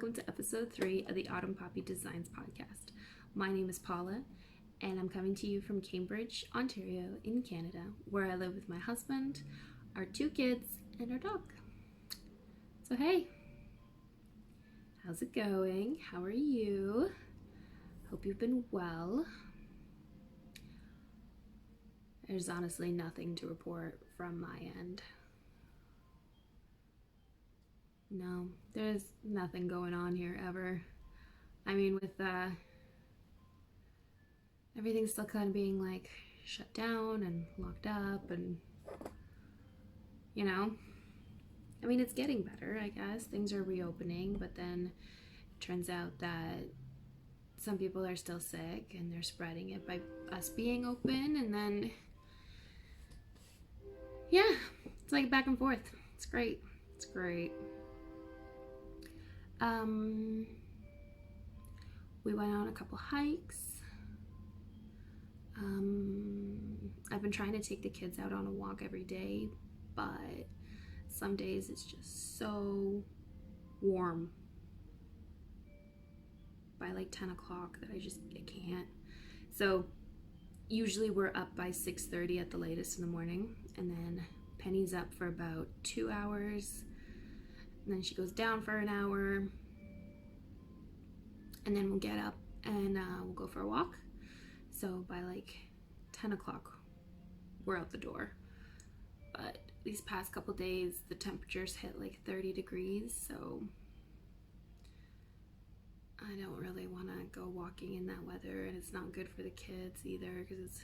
welcome to episode 3 of the Autumn Poppy Designs podcast. My name is Paula, and I'm coming to you from Cambridge, Ontario, in Canada, where I live with my husband, our 2 kids, and our dog. So hey, how's it going? How are you? Hope you've been well. There's honestly nothing to report from my end. No, there's nothing going on here ever. I mean, with everything still kind of being like shut down and locked up, and you know, I mean, it's getting better, I guess. Things are reopening, but then it turns out that some people are still sick and they're spreading it by us being open, and then yeah, it's like back and forth. It's great. It's great. We went on a couple hikes. I've been trying to take the kids out on a walk every day, but some days it's just so warm by like 10 o'clock that I can't. So usually we're up by 6:30 at the latest in the morning, and then Penny's up for about 2 hours, and then she goes down for an hour, and then we'll get up and we'll go for a walk. So by like 10 o'clock we're out the door. But these past couple days the temperatures hit like 30 degrees, so I don't really want to go walking in that weather, and it's not good for the kids either because it's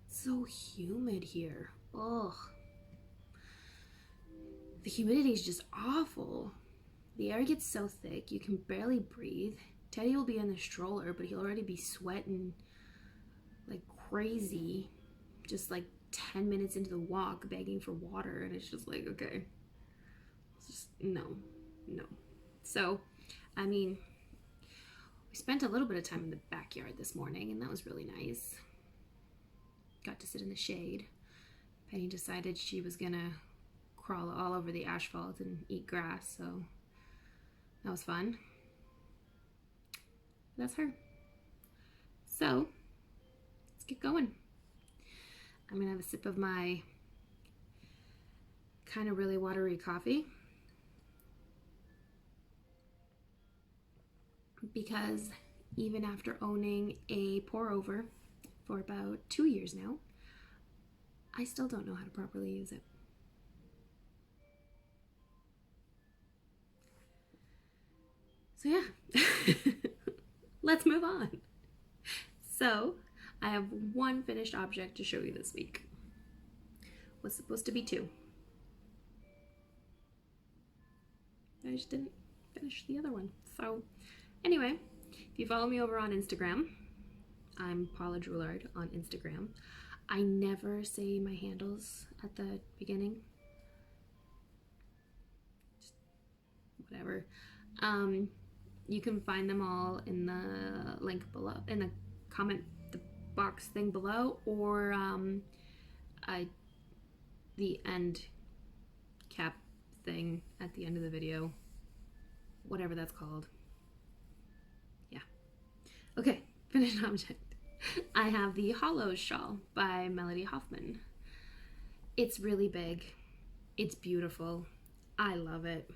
so humid here. Ugh. The humidity is just awful. The air gets so thick you can barely breathe. Teddy will be in the stroller, but he'll already be sweating like crazy just like 10 minutes into the walk begging for water, and it's just like, okay, it's just no. So I mean, we spent a little bit of time in the backyard this morning, and that was really nice. Got to sit in the shade. Penny decided she was gonna crawl all over the asphalt and eat grass, so that was fun. That's her. So let's get going. I'm gonna have a sip of my kind of really watery coffee, because even after owning a pour over for about 2 years now, I still don't know how to properly use it. So yeah, let's move on. So I have 1 finished object to show you this week. Was supposed to be 2. I just didn't finish the other one. So anyway, if you follow me over on Instagram, I'm Paula Droulard on Instagram. I never say my handles at the beginning. Just whatever. You can find them all in the link below, in the comment box thing below, or the end cap thing at the end of the video, whatever that's called. Yeah. Okay, finished object. I have the Hollows Shawl by Melody Hoffman. It's really big. It's beautiful. I love it.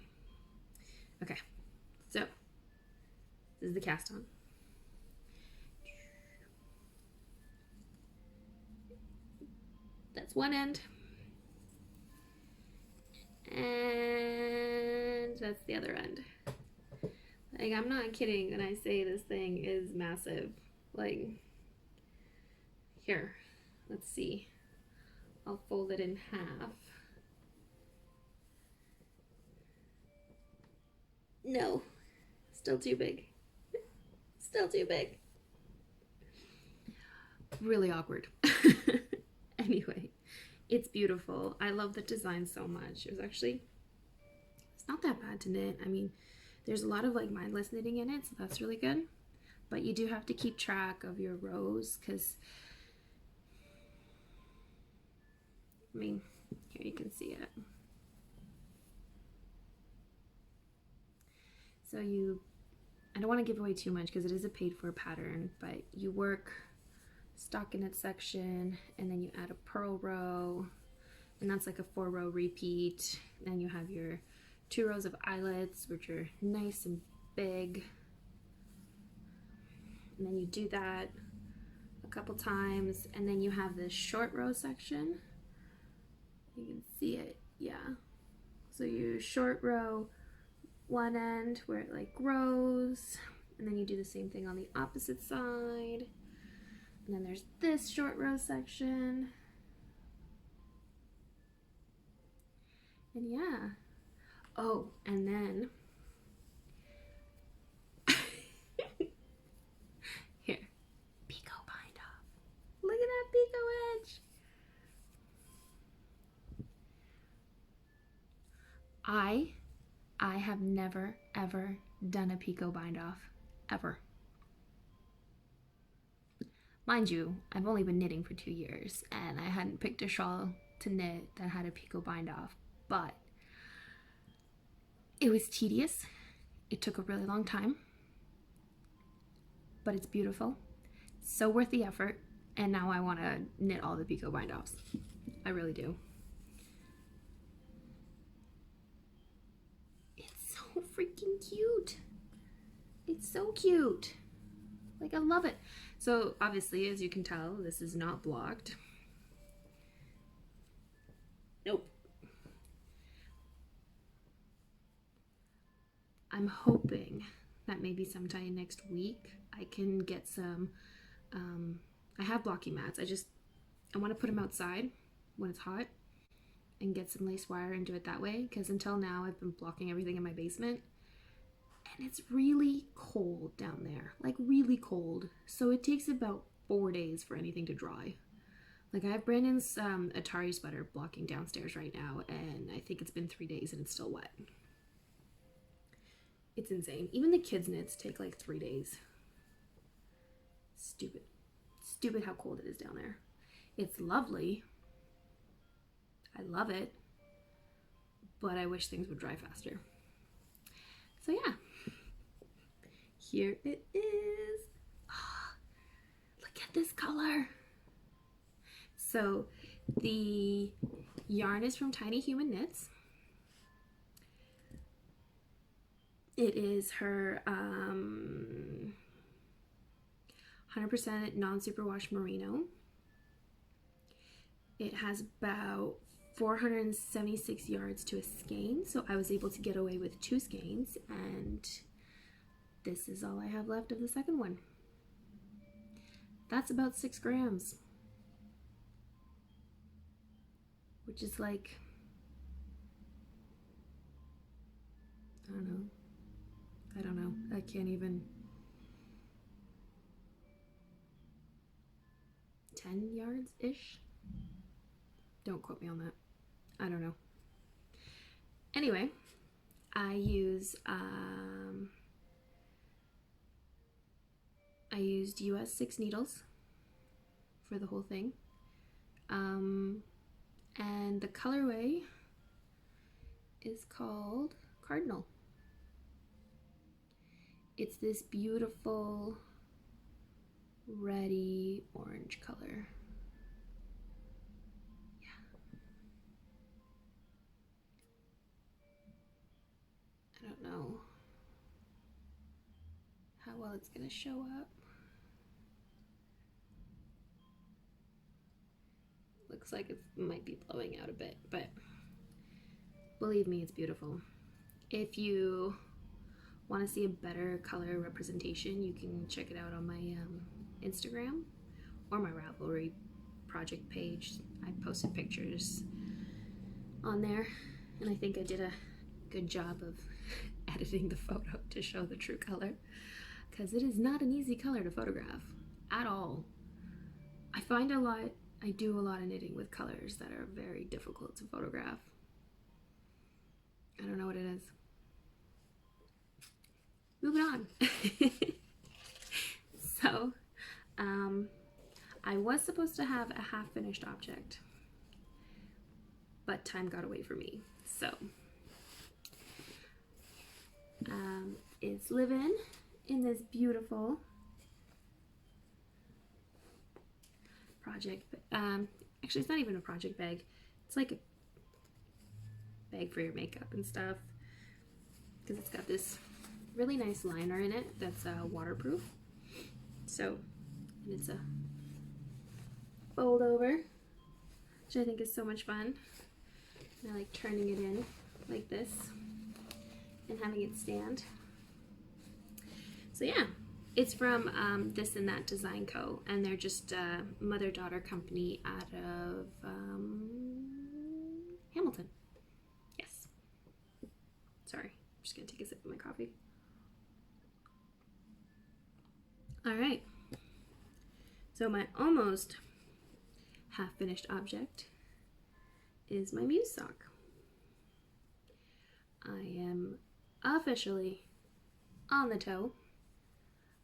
Okay, so this is the cast on. That's one end, and that's the other end. Like, I'm not kidding when I say this thing is massive. Like, here, let's see. I'll fold it in half. No, still too big. Still too big. Really awkward. Anyway, it's beautiful. I love the design so much. It's not that bad to knit. I mean, there's a lot of like mindless knitting in it, so that's really good. But you do have to keep track of your rows, because I mean, here you can see it. So I don't want to give away too much because it is a paid for pattern, but you work stockinette section and then you add a purl row, and that's like a 4-row repeat. Then you have your 2 rows of eyelets, which are nice and big. And then you do that a couple times, and then you have this short row section. You can see it, yeah. So you short row one end where it like grows, and then you do the same thing on the opposite side. And then there's this short row section. And yeah. Oh, and then here, picot bind off. Look at that picot edge. I have never ever done a picot bind off, ever. Mind you, I've only been knitting for 2 years, and I hadn't picked a shawl to knit that had a picot bind off, but it was tedious. It took a really long time, but it's beautiful. So worth the effort, and now I want to knit all the picot bind offs. I really do. It's so freaking cute. It's so cute. Like, I love it. So obviously, as you can tell, this is not blocked. Nope. I'm hoping that maybe sometime next week I can get some, I have blocking mats. I want to put them outside when it's hot and get some lace wire and do it that way, because until now I've been blocking everything in my basement. And it's really cold down there, like really cold. So it takes about 4 days for anything to dry. Like, I have Brandon's Atari sweater blocking downstairs right now, and I think it's been 3 days and it's still wet. It's insane. Even the kids' knits take like 3 days. Stupid. Stupid how cold it is down there. It's lovely. I love it. But I wish things would dry faster. So yeah. Here it is. Oh, look at this color. So the yarn is from Tiny Human Knits. It is her 100% non-superwash merino. It has about 476 yards to a skein, so I was able to get away with 2 skeins, and this is all I have left of the second one. That's about 6 grams, which is like, I don't know. I can't even. 10 yards-ish? Don't quote me on that. I don't know. Anyway, I used US 6 needles for the whole thing. And the colorway is called Cardinal. It's this beautiful reddy orange color. Yeah. I don't know how well it's gonna show up. Looks like it might be blowing out a bit, but believe me, it's beautiful. If you want to see a better color representation, you can check it out on my Instagram or my Ravelry project page. I posted pictures on there, and I think I did a good job of editing the photo to show the true color, because it is not an easy color to photograph at all. I do a lot of knitting with colors that are very difficult to photograph. I don't know what it is. Moving on. So, I was supposed to have a half-finished object, but time got away from me. So, It's living in this beautiful project. Actually, it's not even a project bag. It's like a bag for your makeup and stuff, because it's got this really nice liner in it that's waterproof. So, and it's a fold over, which I think is so much fun. And I like turning it in like this and having it stand. So yeah, it's from This and That Design Co. And they're just a mother-daughter company out of Hamilton. Yes. Sorry, I'm just gonna take a sip of my coffee. All right. So my almost half-finished object is my Muse sock. I am officially on the toe.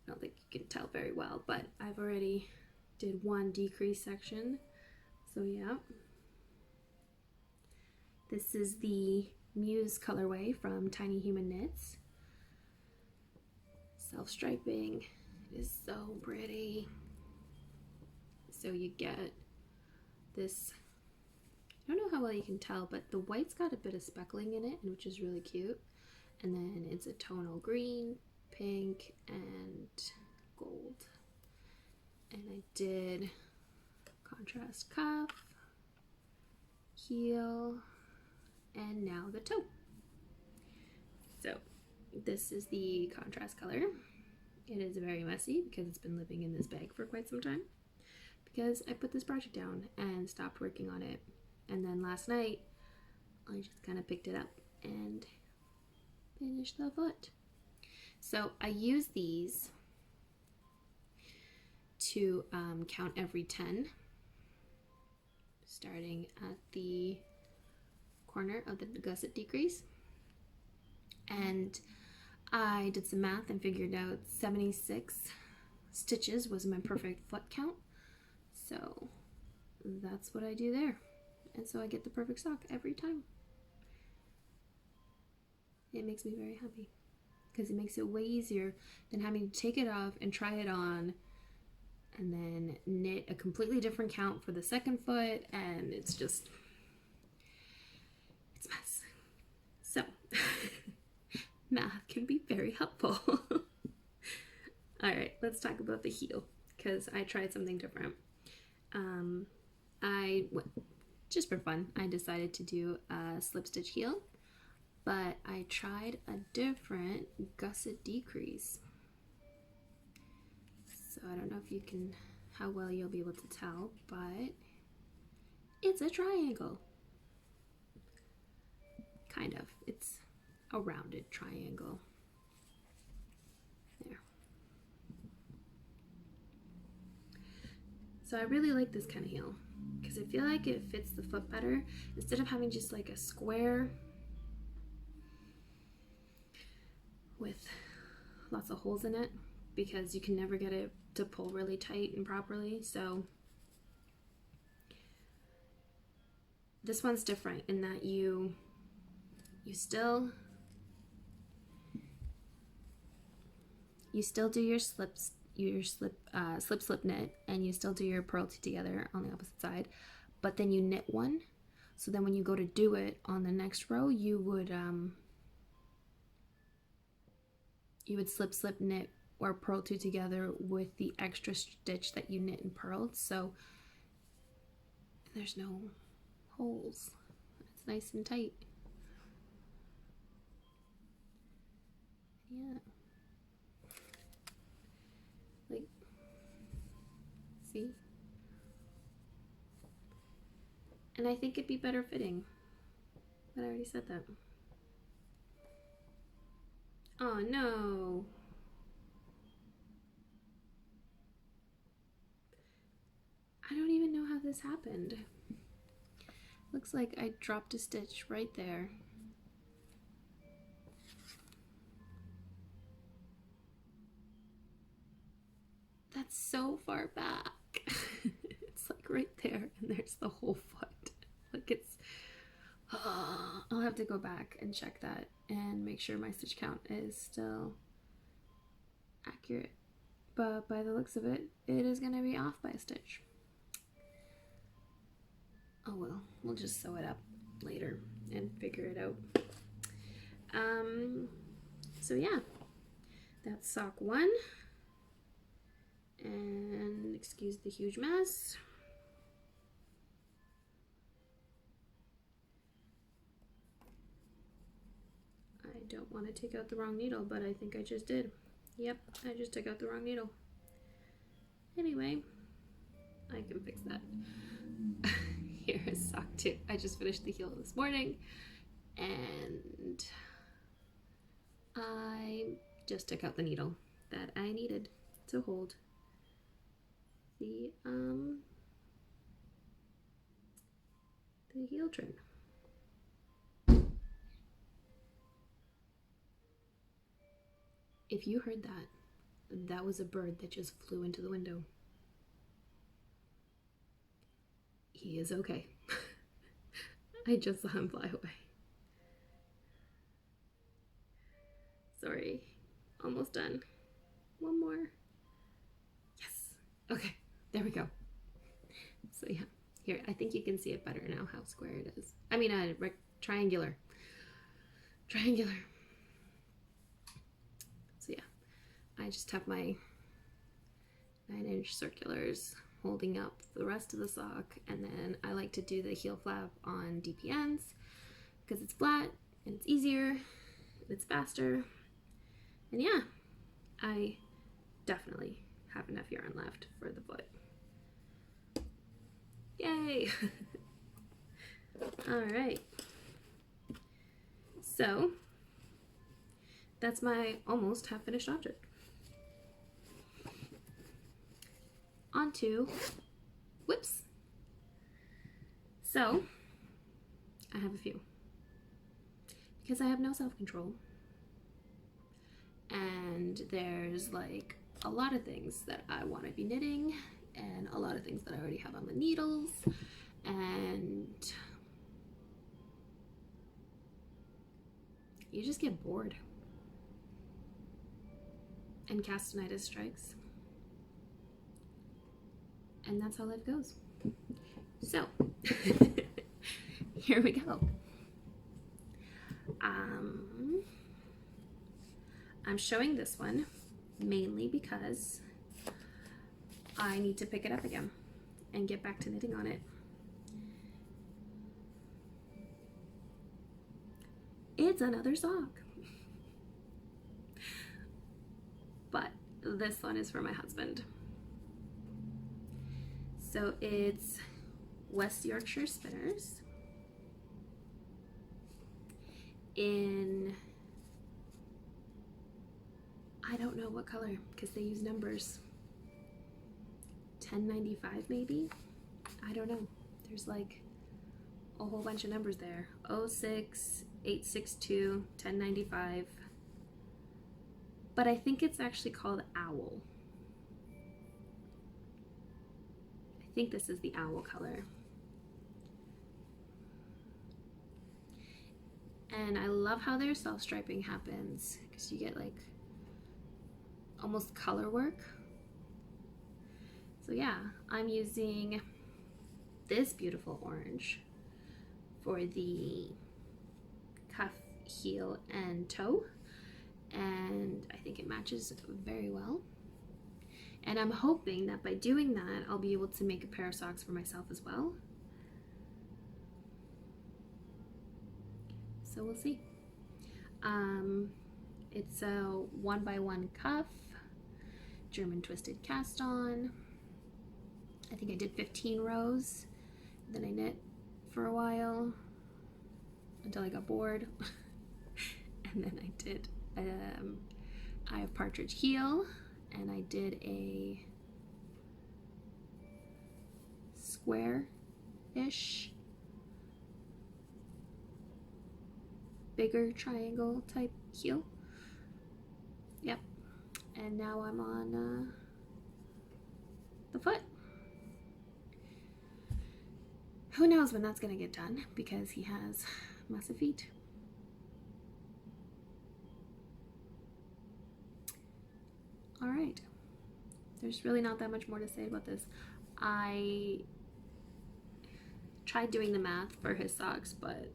I don't think you can tell very well, but I've already did one decrease section. So yeah. This is the Muse colorway from Tiny Human Knits. Self-striping. It is so pretty. So you get this, I don't know how well you can tell, but the white's got a bit of speckling in it, which is really cute. And then it's a tonal green, pink, and gold. And I did contrast cuff, heel, and now the toe. So this is the contrast color. It is very messy because it's been living in this bag for quite some time, because I put this project down and stopped working on it. And then last night, I just kind of picked it up and finished the foot. So I use these to count every 10, starting at the corner of the gusset decrease. And I did some math and figured out 76 stitches was my perfect foot count. So that's what I do there. And so I get the perfect sock every time. It makes me very happy because it makes it way easier than having to take it off and try it on and then knit a completely different count for the second foot, and it's just, it's a mess. So math can be very helpful. All right, let's talk about the heel, because I tried something different. Just for fun, I decided to do a slip stitch heel, but I tried a different gusset decrease. So I don't know if you can, how well you'll be able to tell, but it's a triangle. Kind of. It's a rounded triangle. There. So I really like this kind of heel because I feel like it fits the foot better instead of having just like a square with lots of holes in it, because you can never get it to pull really tight and properly. So this one's different in that you still do your slip knit, and you still do your purl two together on the opposite side, but then you knit one. So then when you go to do it on the next row, you would slip knit or purl two together with the extra stitch that you knit and purled, so there's no holes. It's nice and tight. Yeah. Like, see? And I think it'd be better fitting, but I already said that. Oh no. I don't even know how this happened. Looks like I dropped a stitch right there. That's so far back. It's like right there, and there's the whole foot. Like it's, I'll have to go back and check that and make sure my stitch count is still accurate, but by the looks of it, it is going to be off by a stitch. Oh well, we'll just sew it up later and figure it out. So yeah, that's sock 1, and excuse the huge mess. I don't want to take out the wrong needle, but I think I just did. Yep, I just took out the wrong needle. Anyway, I can fix that. Here is sock 2. I just finished the heel this morning, and I just took out the needle that I needed to hold the heel trim. If you heard that, that was a bird that just flew into the window. He is okay. I just saw him fly away. Sorry, almost done. One more. Yes. Okay, there we go. So yeah, here, I think you can see it better now how square it is. I mean, triangular. Triangular. So yeah, I just have my 9-inch circulars holding up the rest of the sock, and then I like to do the heel flap on DPNs because it's flat and it's easier and it's faster. And yeah, I definitely have enough yarn left for the foot. Yay! All right, so that's my almost half finished object. On to whips. So I have a few because I have no self-control, and there's like a lot of things that I want to be knitting and a lot of things that I already have on the needles, and you just get bored and castanitis strikes. And that's how life goes. So, here we go. I'm showing this one mainly because I need to pick it up again and get back to knitting on it. It's another sock. But this one is for my husband. So it's West Yorkshire Spinners in, I don't know what color because they use numbers. 1095 maybe? I don't know. There's like a whole bunch of numbers there. 06, 862, 1095. But I think it's actually called Owl. I think this is the owl color. And I love how their self-striping happens because you get like almost color work. So yeah, I'm using this beautiful orange for the cuff, heel, and toe. And I think it matches very well. And I'm hoping that by doing that, I'll be able to make a pair of socks for myself as well. So we'll see. It's a 1x1 cuff, German twisted cast on. I think I did 15 rows. Then I knit for a while until I got bored. And then I did I have partridge heel, and I did a square-ish, bigger triangle type heel. Yep. And now I'm on the foot. Who knows when that's gonna get done because he has massive feet. All right. There's really not that much more to say about this. I tried doing the math for his socks, but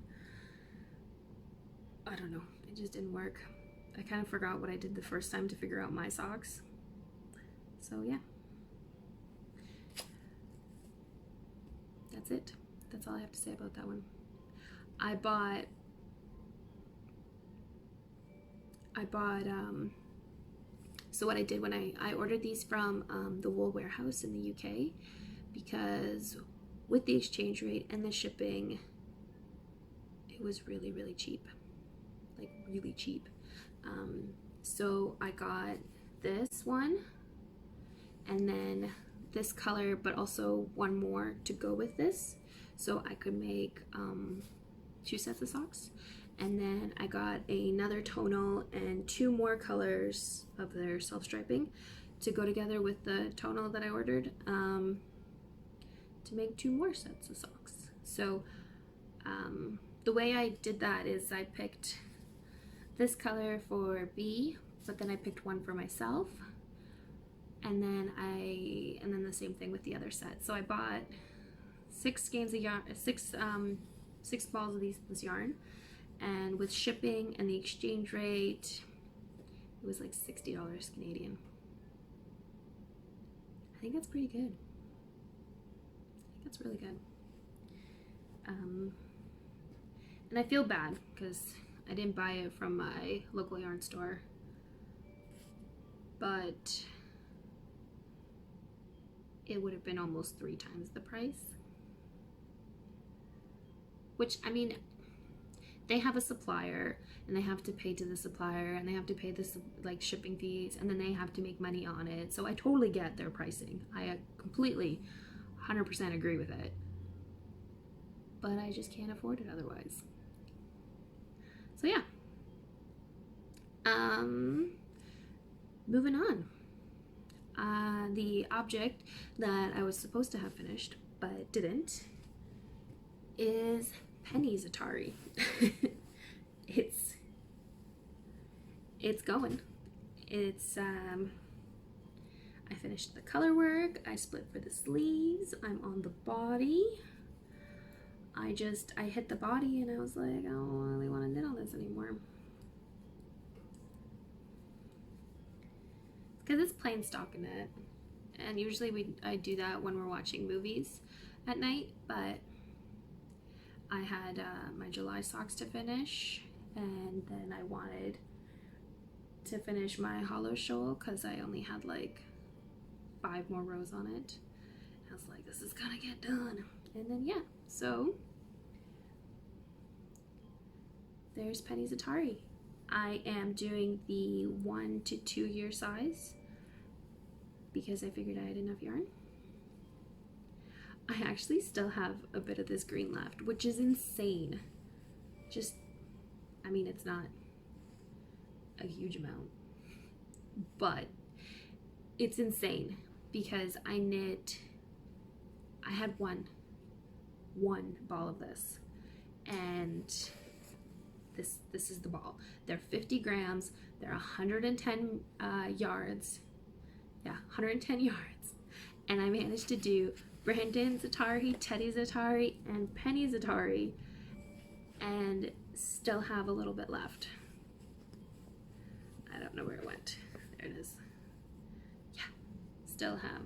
I don't know. It just didn't work. I kind of forgot what I did the first time to figure out my socks. So yeah. That's it. That's all I have to say about that one. I bought so what I did when I ordered these from the Wool Warehouse in the UK, because with the exchange rate and the shipping, it was really, really cheap. Like really cheap. So I got this one and then this color, but also one more to go with this, so I could make 2 sets of socks. And then I got another tonal and 2 more colors of their self-striping to go together with the tonal that I ordered, to make 2 more sets of socks. So the way I did that is I picked this color for B, but then I picked one for myself, and then the same thing with the other set. So I bought 6 skeins of yarn, 6 balls of this yarn, and with shipping and the exchange rate, it was like $60 Canadian. I think that's pretty good. I think that's really good. And I feel bad because I didn't buy it from my local yarn store, but it would have been almost 3 times the price. Which, I mean, they have a supplier and they have to pay to the supplier and they have to pay this like shipping fees, and then they have to make money on it. So I totally get their pricing. I completely 100% agree with it. But I just can't afford it otherwise. So yeah. Moving on. The object that I was supposed to have finished but didn't is Penny's Atari. It's going. It's I finished the color work. I split for the sleeves. I'm on the body. I hit the body and I was like, I don't really want to knit on this anymore. Because it's plain stockinette, and usually I do that when we're watching movies at night, but I had my July socks to finish, and then I wanted to finish my hollow shawl because I only had like 5 more rows on it. I was like, this is gonna get done. And then yeah, so there's Penny's Atari. I am doing the 1 to 2 year size because I figured I had enough yarn. I actually still have a bit of this green left, which is insane. I mean, it's not a huge amount, but it's insane because I had one ball of this, and this is the ball. They're 50 grams, they're 110 yards. Yeah, 110 yards. And I managed to do Brandon's Atari, Teddy's Atari, and Penny's Atari, and still have a little bit left. I don't know where it went. There it is. Yeah, still have.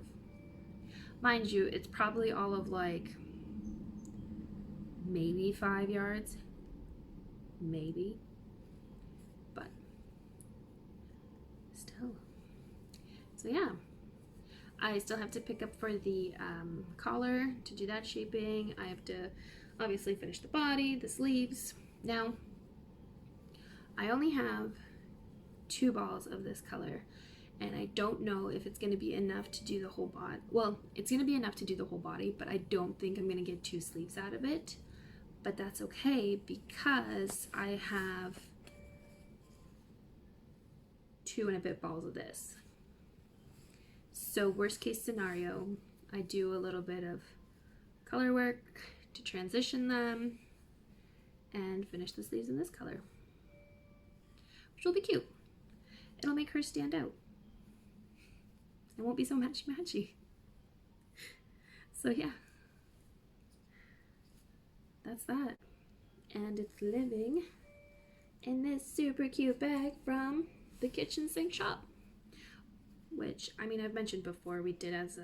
Mind you, it's probably all of like maybe 5 yards. Maybe. But still. So yeah. I still have to pick up for the collar to do that shaping. I have to obviously finish the body, the sleeves. Now, I only have 2 balls of this color, and I don't know if it's going to be enough to do the whole body. Well, it's going to be enough to do the whole body, but I don't think I'm going to get 2 sleeves out of it. But that's okay because I have 2 and a bit balls of this. So worst case scenario, I do a little bit of color work to transition them and finish the sleeves in this color, which will be cute. It'll make her stand out. It won't be so matchy-matchy. So yeah, that's that. And it's living in this super cute bag from the Kitchen Sink shop, which, I mean, I've mentioned before, we did as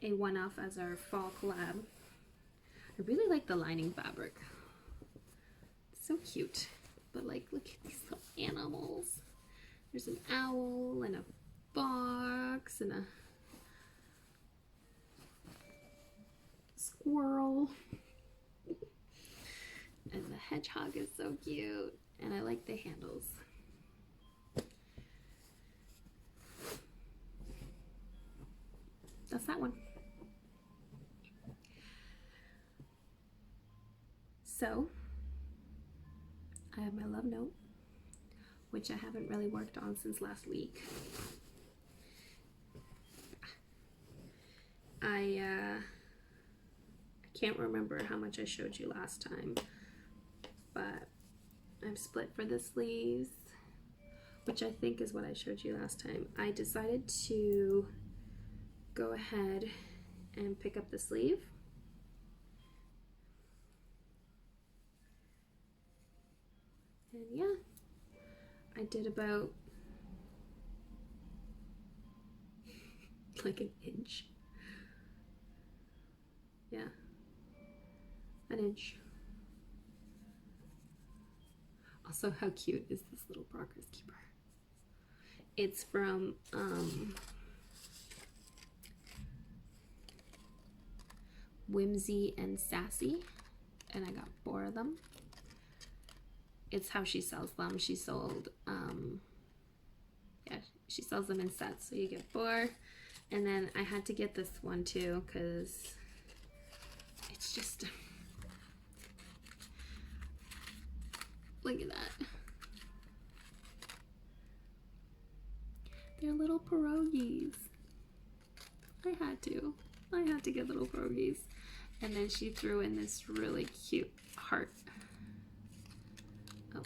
a one-off as our fall collab. I really like the lining fabric. It's so cute. But like, look at these little animals. There's an owl and a fox and a squirrel. And the hedgehog is so cute. And I like the handles. That's that one. So, I have my love note, which I haven't really worked on since last week. I can't remember how much I showed you last time, but I've split for the sleeves, which I think is what I showed you last time. I decided to go ahead and pick up the sleeve. And yeah, I did about like an inch. Yeah, an inch. Also, how cute is this little progress keeper? It's from Whimsy and Sassy, and I got 4 of them. It's how she sells them. She sold, yeah, she sells them in sets, so you get 4. And then I had to get this one too, because it's just, look at that. They're little pierogies. I had to get little pierogies. And then she threw in this really cute heart. Oh,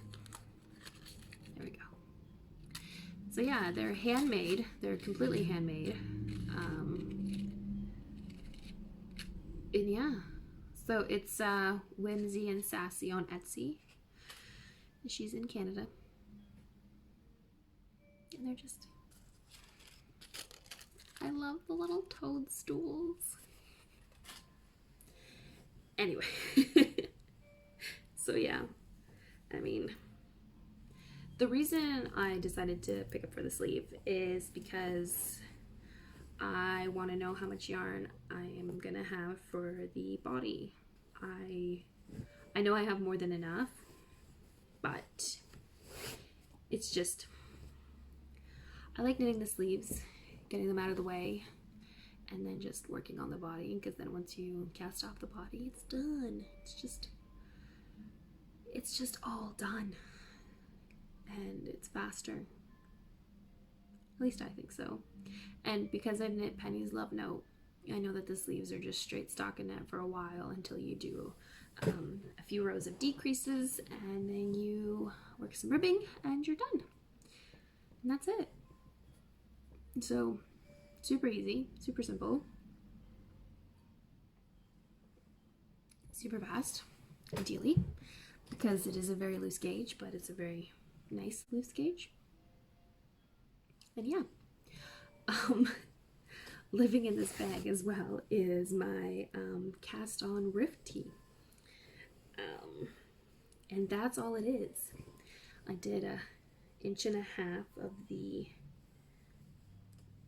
there we go. So yeah, they're handmade. They're completely handmade. And yeah, so it's Whimsy and Sassy on Etsy. She's in Canada. And they're just, I love the little toadstools. Anyway, so yeah, I mean, the reason I decided to pick up for the sleeve is because I want to know how much yarn I am gonna have for the body. I know I have more than enough, but it's just, I like knitting the sleeves, getting them out of the way, and then just working on the body, because then once you cast off the body, it's done. It's just all done, and it's faster. At least I think so. And because I've knit Penny's Love Note, I know that the sleeves are just straight stockinette for a while until you do a few rows of decreases, and then you work some ribbing, and you're done. And that's it. So super easy, super simple, super fast, ideally, because it is a very loose gauge, but it's a very nice loose gauge. And yeah, living in this bag as well is my cast on rift tee, and that's all it is. I did 1.5 inches of the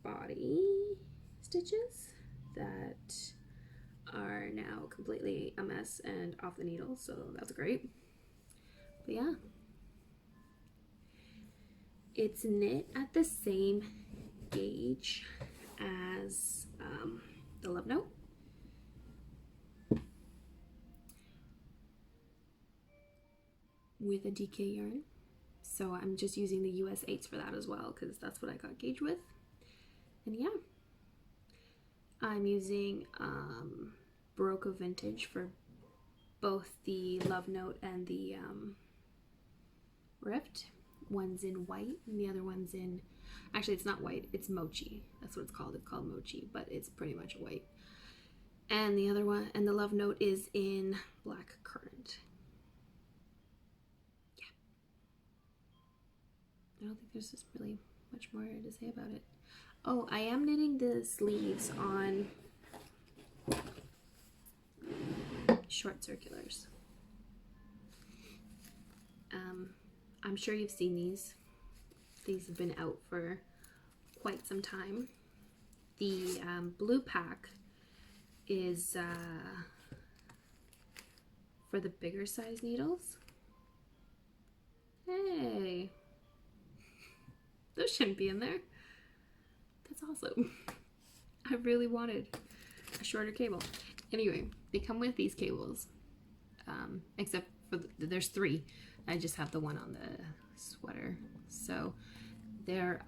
body stitches that are now completely a mess and off the needle, so that's great. But yeah, it's knit at the same gauge as the Love Note. With a DK yarn, so I'm just using the US 8s for that as well, because that's what I got gauge with. And yeah, I'm using Barocco Vintage for both the Love Note and the Rift, one's in white and the other one's in, actually it's not white, it's mochi. That's what it's called mochi, but it's pretty much white. And the other one, and the love note is in black currant. Yeah. I don't think there's just really much more to say about it. Oh, I am knitting the sleeves on short circulars. I'm sure you've seen these. These have been out for quite some time. The blue pack is for the bigger size needles. Hey, those shouldn't be in there. That's awesome. I really wanted a shorter cable. Anyway, they come with these cables, except for there's 3. I just have the one on the sweater. So they're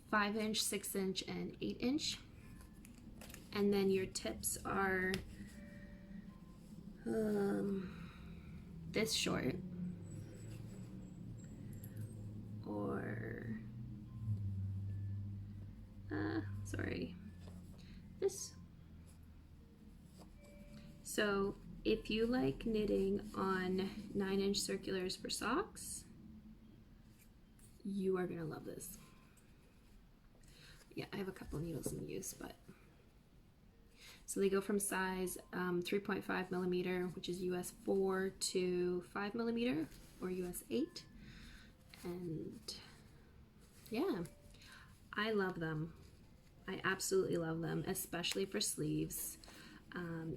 5-inch, 6-inch, and 8-inch. And then your tips are this short, or this. So if you like knitting on 9-inch circulars for socks, you are gonna love this. Yeah, I have a couple of needles in use, but so they go from size 3.5 millimeter, which is US 4, to 5 millimeter or US 8. And yeah, I love them. I absolutely love them, especially for sleeves.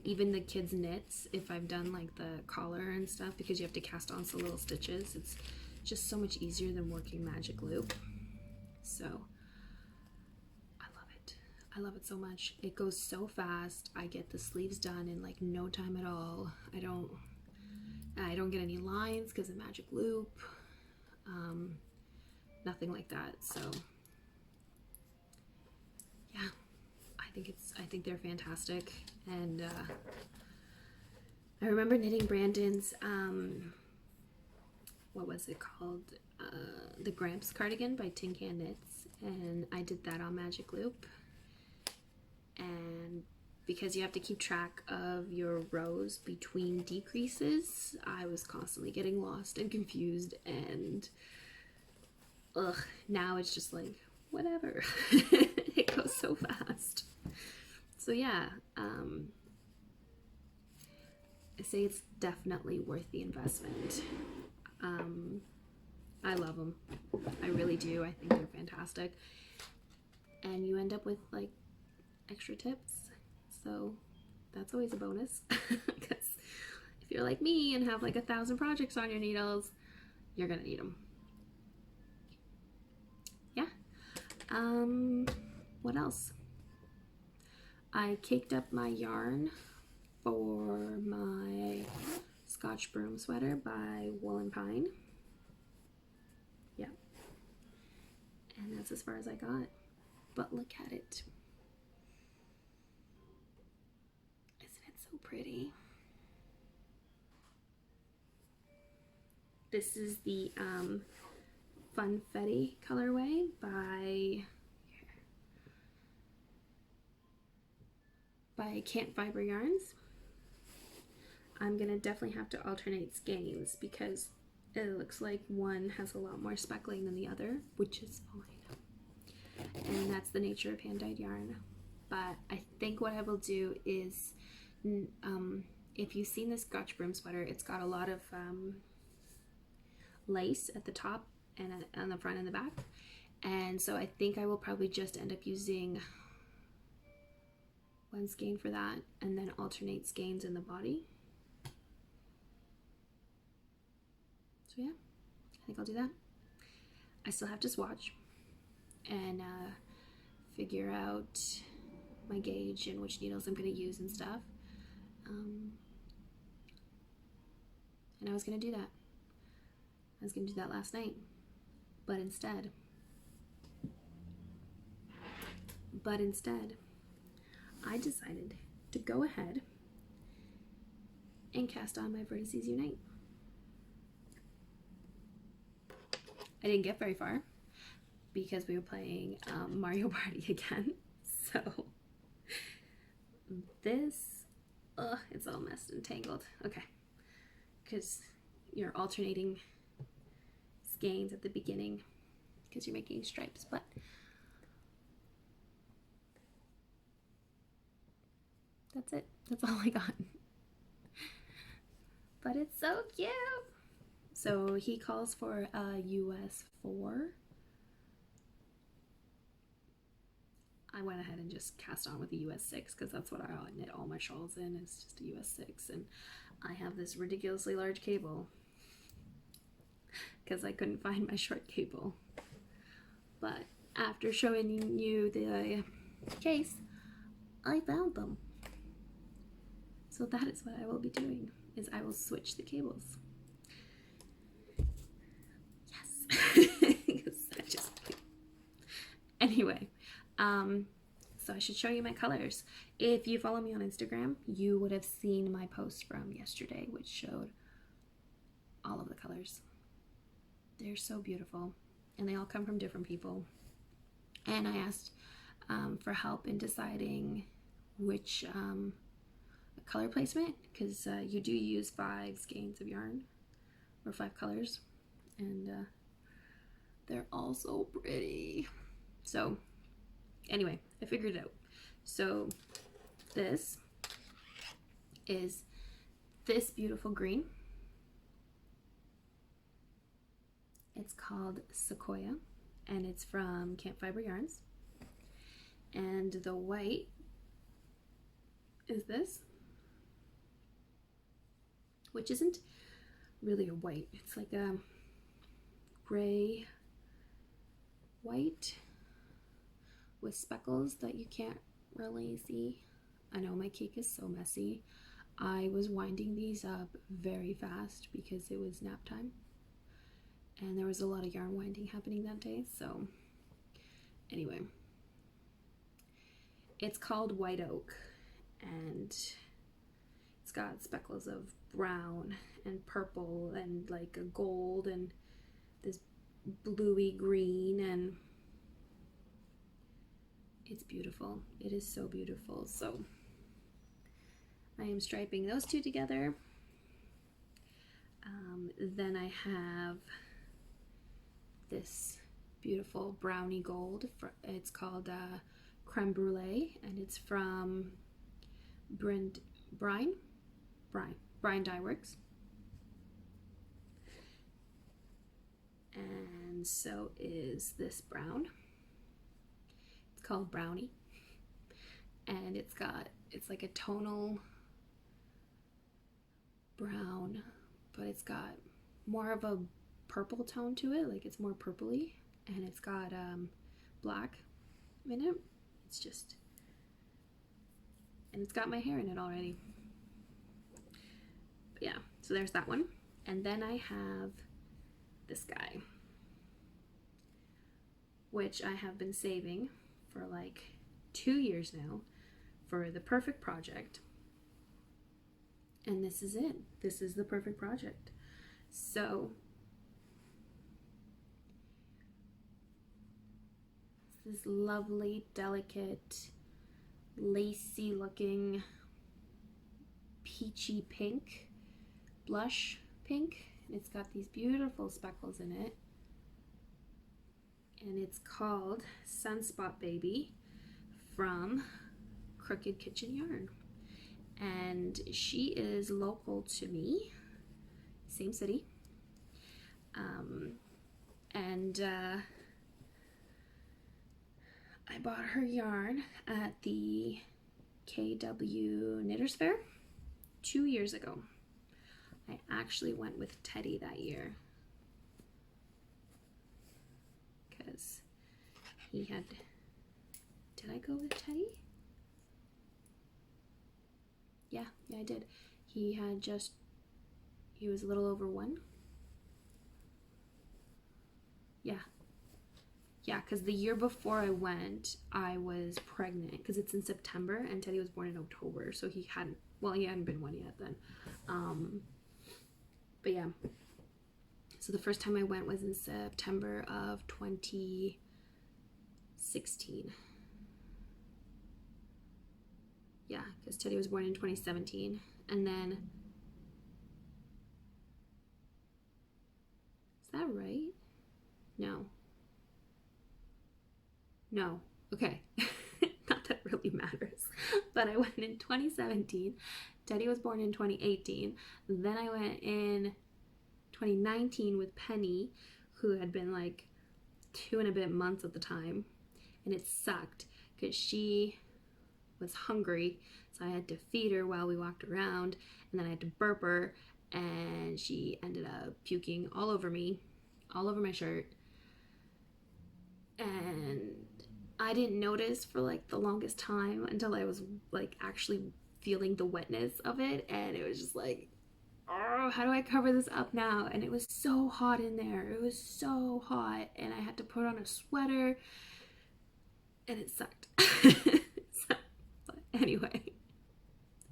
Even the kids' knits, if I've done like the collar and stuff, because you have to cast on some little stitches, it's just so much easier than working magic loop. So I love it so much. It goes so fast. I get the sleeves done in like no time at all. I don't get any lines because of magic loop. Nothing like that. So yeah, I think they're fantastic. And I remember knitting Brandon's what was it called? The Gramps Cardigan by Tin Can Knits, and I did that on magic loop. And because you have to keep track of your rows between decreases, I was constantly getting lost and confused, and now it's just like whatever. It goes so fast. So yeah, I say it's definitely worth the investment. I love them. I really do. I think they're fantastic. And you end up with like extra tips. So that's always a bonus. Because if you're like me and have like 1,000 projects on your needles, you're gonna need them. Yeah. What else? I caked up my yarn for my Scotch Broom sweater by Wool and Pine. Yeah. And that's as far as I got. But look at it. Isn't it so pretty? This is the Funfetti colorway by Campfiber Yarns. I'm gonna definitely have to alternate skeins because it looks like one has a lot more speckling than the other, which is fine. And that's the nature of hand-dyed yarn. But I think what I will do is, if you've seen this Scotch Broom sweater, it's got a lot of lace at the top and on the front and the back. And so I think I will probably just end up using one skein for that and then alternate skeins in the body. So yeah, I think I'll do that. I still have to swatch and figure out my gauge and which needles I'm going to use and stuff. And I was going to do that. I was going to do that last night, but instead, I decided to go ahead and cast on my Vertices Unite. I didn't get very far because we were playing Mario Party again. So this, it's all messed and tangled. Okay, because you're alternating skeins at the beginning because you're making stripes, but that's it. That's all I got. But it's so cute. So he calls for a US 4. I went ahead and just cast on with a US 6 because that's what I knit all my shawls in. It's just a US 6, and I have this ridiculously large cable because I couldn't find my short cable. But after showing you the case, I found them. So that is what I will be doing, is I will switch the cables. Yes. Anyway, so I should show you my colors. If you follow me on Instagram, you would have seen my post from yesterday, which showed all of the colors. They're so beautiful, and they all come from different people. And I asked for help in deciding which color placement, because you do use 5 skeins of yarn, or 5 colors, and they're all so pretty. So anyway, I figured it out. So this is this beautiful green. It's called Sequoia, and it's from Campfiber Yarns. And the white is this, which isn't really a white. It's like a gray white with speckles that you can't really see. I know my cake is so messy. I was winding these up very fast because it was nap time, and there was a lot of yarn winding happening that day. So anyway, it's called White Oak, and it's got speckles of brown and purple and like a gold and this bluey green, and it's beautiful. It is so beautiful. So I am striping those two together. Then I have this beautiful brownie gold. It's called Creme Brulee, and it's from Brine Dyeworks. And so is this brown. It's called Brownie, and it's like a tonal brown, but it's got more of a purple tone to it, like it's more purpley, and it's got black in it. It's just, and it's got my hair in it already. But yeah, so there's that one. And then I have this guy, which I have been saving for like 2 years now for the perfect project. And this is it. This is the perfect project. So this lovely, delicate, lacy looking peachy pink, blush pink. It's got these beautiful speckles in it, and it's called Sunspot Baby from Crooked Kitchen Yarn, and she is local to me, same city, and I bought her yarn at the KW Knitters Fair 2 years ago. I actually went with Teddy that year because he had, did I go with Teddy? Yeah, I did. He was a little over 1. Yeah, because the year before I went, I was pregnant, because it's in September, and Teddy was born in October, so he hadn't been 1 yet then. But yeah, So the first time I went was in September of 2016. Yeah, because Teddy was born in 2017. And then, is that right? No. No. Okay. Not that it really matters. But I went in 2017. Teddy was born in 2018. Then I went in 2019 with Penny, who had been like 2 and a bit months at the time. And it sucked because she was hungry, so I had to feed her while we walked around, and then I had to burp her, and she ended up puking all over me, all over my shirt. And I didn't notice for like the longest time until I was like actually feeling the wetness of it, and it was just like, oh, how do I cover this up now? And it was so hot in there. It was so hot, and I had to put on a sweater, and it sucked. But anyway,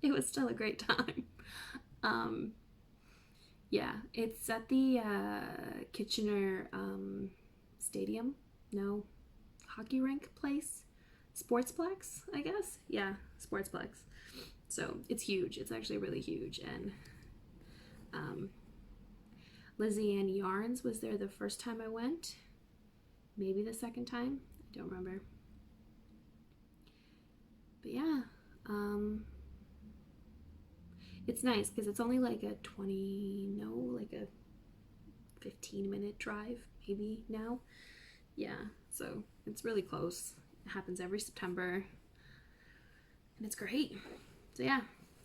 it was still a great time. Yeah, it's at the Kitchener Stadium. No, hockey rink place. Sportsplex, I guess. Yeah, Sportsplex. So it's huge. It's actually really huge. And Lizzie Ann Yarns was there the first time I went. Maybe the second time. I don't remember. But yeah, it's nice because it's only like a 15-minute drive maybe now. Yeah, so it's really close. It happens every September, and it's great. So yeah,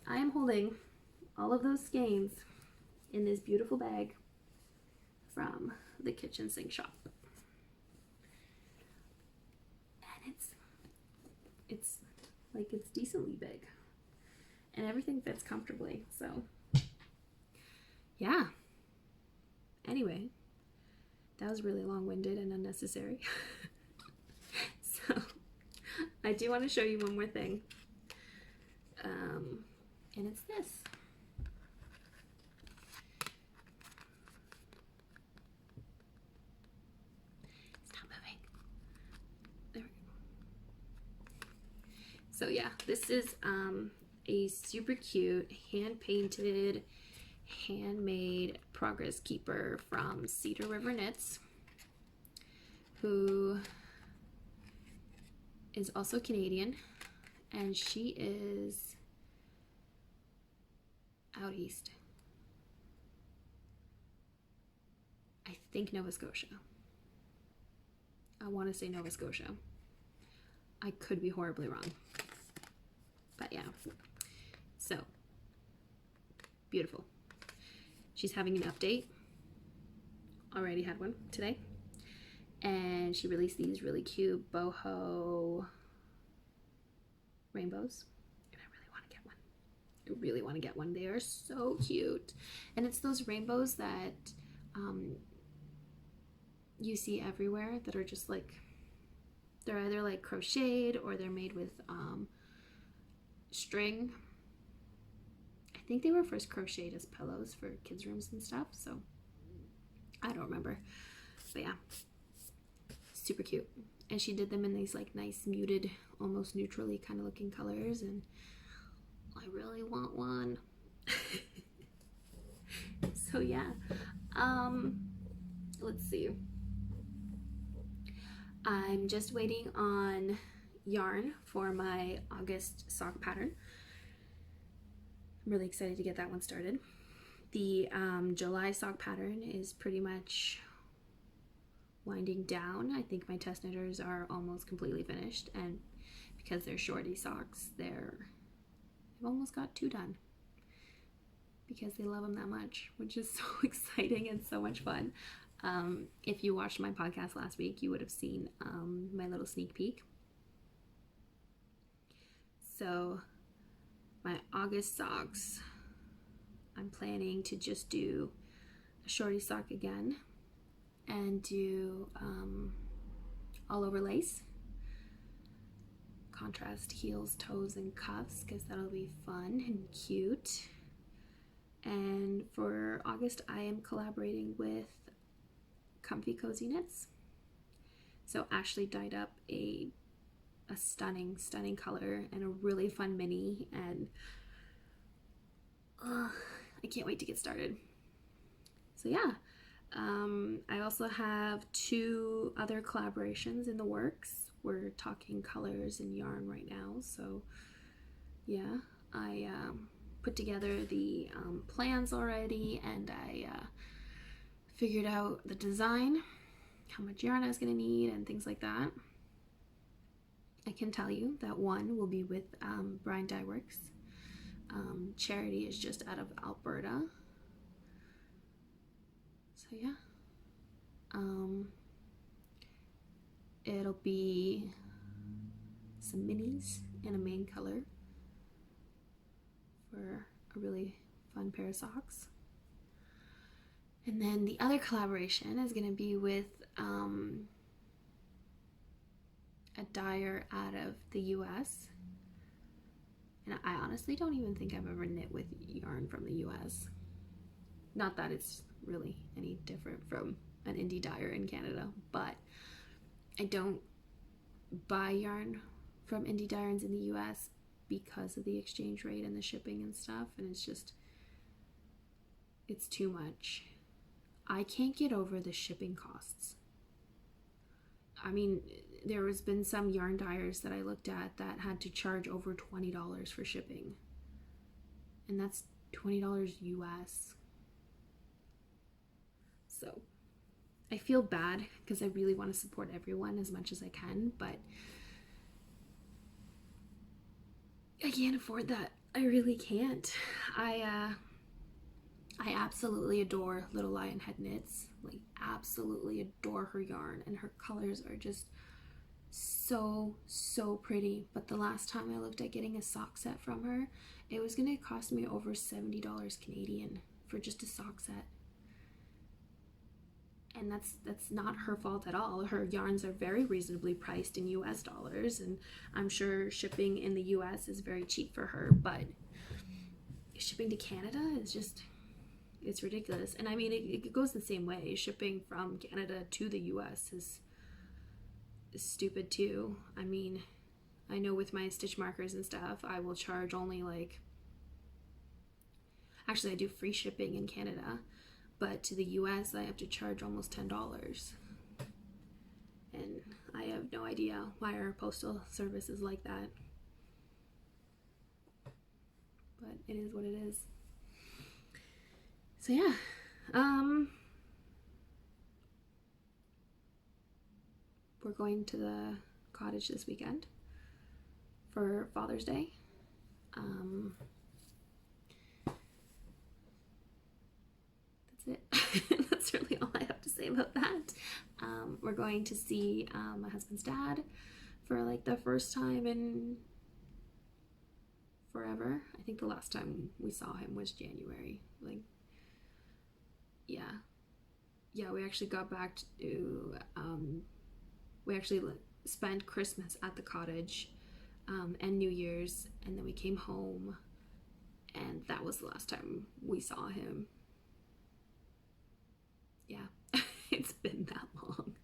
I am holding all of those skeins in this beautiful bag from the kitchen sink shop. And it's like, it's decently big, and everything fits comfortably. So yeah, anyway, that was really long-winded and unnecessary. So I do want to show you one more thing, and it's this. Stop moving. There we go. So yeah, this is a super cute hand-painted, handmade progress keeper from Cedar River Knits, who is also Canadian, and she is out east. I think Nova Scotia. I want to say Nova Scotia. I could be horribly wrong. But yeah. So, beautiful. She's having an update. Already had one today. And she released these really cute Boho Rainbows. And I really want to get one. I really want to get one. They are so cute. And it's those rainbows that you see everywhere that are just like, they're either like crocheted or they're made with string. I think they were first crocheted as pillows for kids' rooms and stuff, so I don't remember. But yeah, super cute. And she did them in these like nice muted, almost neutrally kind of looking colors, and I really want one. So yeah, let's see. I'm just waiting on yarn for my August sock pattern. I'm really excited to get that one started. The July sock pattern is pretty much winding down. I think my test knitters are almost completely finished, and because they're shorty socks, I've almost got 2 done because they love them that much, which is so exciting and so much fun. If you watched my podcast last week, you would have seen my little sneak peek. So my August socks, I'm planning to just do a shorty sock again and do all over lace, contrast heels, toes, and cuffs, because that'll be fun and cute. And for August, I am collaborating with Comfy Cozy Knits. So Ashley dyed up a stunning color and a really fun mini, and I can't wait to get started. So yeah, I also have 2 other collaborations in the works. We're talking colors and yarn right now, so yeah, I put together the plans already, and I figured out the design, how much yarn I was going to need, and things like that. I can tell you that one will be with Brine Dyeworks. Charity is just out of Alberta. So yeah. It'll be some minis and a main color for a really fun pair of socks. And then the other collaboration is going to be with a dyer out of the US. And I honestly don't even think I've ever knit with yarn from the US. Not that it's really any different from an indie dyer in Canada, but I don't buy yarn from indie dyers in the US because of the exchange rate and the shipping and stuff, and it's too much. I can't get over the shipping costs. I mean, there has been some yarn dyers that I looked at that had to charge over $20 for shipping, and that's $20 US. So I feel bad because I really want to support everyone as much as I can, but I can't afford that. I really can't. I absolutely adore Little Lionhead Knits. Like, absolutely adore her yarn, and her colors are just so pretty. But the last time I looked at getting a sock set from her, it was gonna cost me over $70 Canadian for just a sock set. And that's not her fault at all. Her yarns are very reasonably priced in US dollars, and I'm sure shipping in the US is very cheap for her, but shipping to Canada is just, it's ridiculous. And I mean, it goes the same way. Shipping from Canada to the US is stupid too. I mean, I know with my stitch markers and stuff, I will charge only like, actually I do free shipping in Canada, but to the US I have to charge almost $10. And I have no idea why our postal service is like that. But it is what it is. So yeah, we're going to the cottage this weekend for Father's Day. That's it. That's really all I have to say about that. We're going to see my husband's dad for like the first time in forever. I think the last time we saw him was January. Like, yeah, we actually got back to, we actually spent Christmas at the cottage and New Year's, and then we came home, and that was the last time we saw him. Yeah, it's been that long.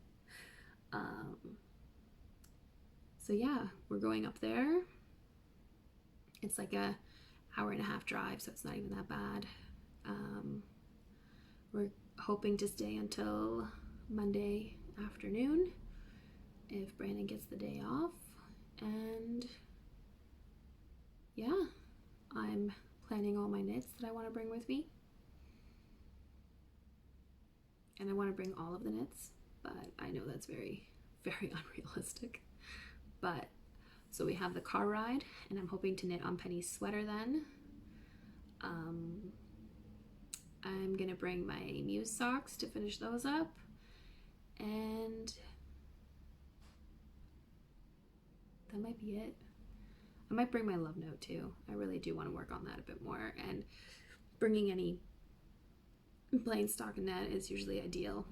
So yeah, we're going up there. It's like a hour-and-a-half drive, so it's not even that bad. We're hoping to stay until Monday afternoon if Brandon gets the day off, and yeah, I'm planning all my knits that I want to bring with me, and I want to bring all of the knits, but I know that's very unrealistic. But so we have the car ride, and I'm hoping to knit on Penny's sweater then. I'm gonna bring my Muse socks to finish those up, and that might be it. I might bring my love note too. I really do want to work on that a bit more, and bringing any plain stockinette is usually ideal.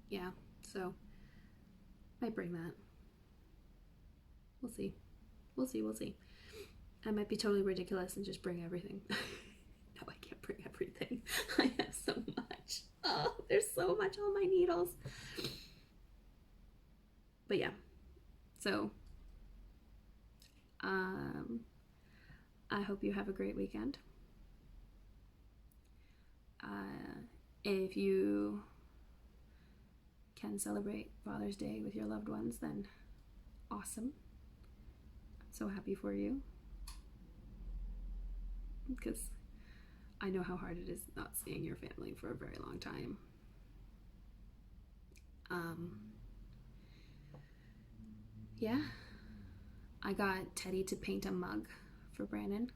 Yeah, so might bring that. We'll see. We'll see. I might be totally ridiculous and just bring everything. No, I can't bring everything. I have so much. Oh, there's so much on my needles. But yeah, so I hope you have a great weekend. If you can celebrate Father's Day with your loved ones, then awesome. I'm so happy for you, because I know how hard it is not seeing your family for a very long time. Yeah, I got Teddy to paint a mug for Brandon,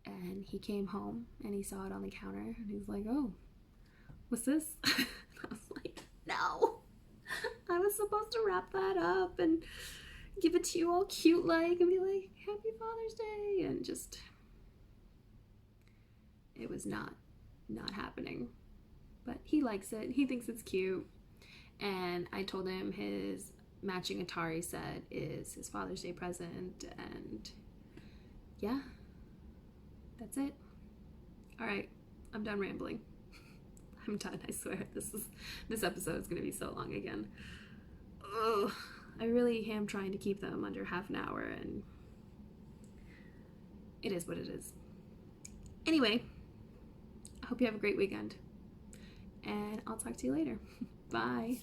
and he came home and he saw it on the counter and he's like, oh, what's this? I was like, no, I was supposed to wrap that up and give it to you all cute like and be like, Happy Father's Day, and just, it was not happening. But he likes it, he thinks it's cute, and I told him his matching Atari set is his Father's Day present, and yeah, that's it. All right, I'm done rambling. I'm done, I swear. This episode is gonna be so long again. Ugh, I really am trying to keep them under half an hour, and it is what it is. Anyway, I hope you have a great weekend, and I'll talk to you later. Bye.